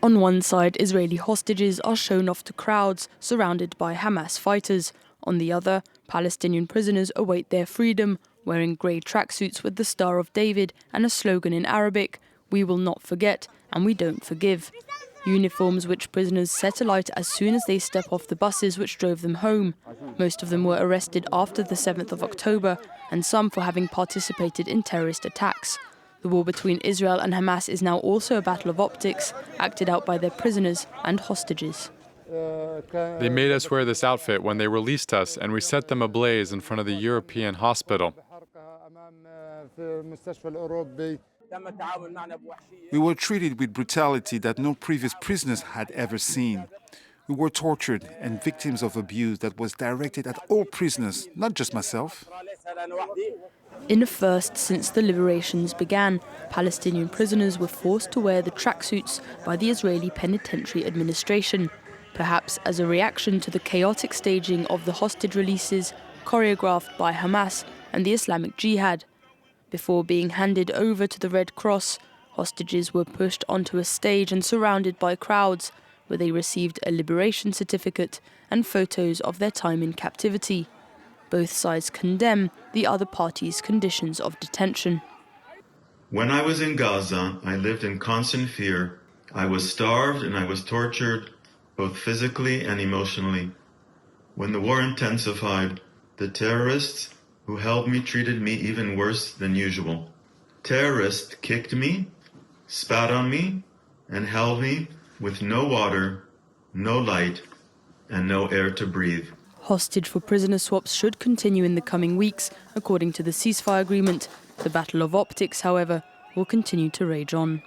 On one side, Israeli hostages are shown off to crowds surrounded by Hamas fighters. On the other, Palestinian prisoners await their freedom, wearing grey tracksuits with the Star of David and a slogan in Arabic, "We will not forget and we don't forgive." Uniforms which prisoners set alight as soon as they step off the buses which drove them home. Most of them were arrested after the 7th of October, and some for having participated in terrorist attacks. The war between Israel and Hamas is now also a battle of optics, acted out by their prisoners and hostages. They made us wear this outfit when they released us, and we set them ablaze in front of the European hospital. We were treated with brutality that no previous prisoners had ever seen. We were tortured and victims of abuse that was directed at all prisoners, not just myself. In a first since the liberations began, Palestinian prisoners were forced to wear the tracksuits by the Israeli Penitentiary Administration, perhaps as a reaction to the chaotic staging of the hostage releases choreographed by Hamas and the Islamic Jihad. Before being handed over to the Red Cross, hostages were pushed onto a stage and surrounded by crowds, where they received a liberation certificate and photos of their time in captivity. Both sides condemn the other party's conditions of detention. When I was in Gaza, I lived in constant fear. I was starved and I was tortured, both physically and emotionally. When the war intensified, the terrorists who held me treated me even worse than usual. Terrorists kicked me, spat on me, and held me with no water, no light, and no air to breathe. Hostage for prisoner swaps should continue in the coming weeks, according to the ceasefire agreement. The battle of optics, however, will continue to rage on.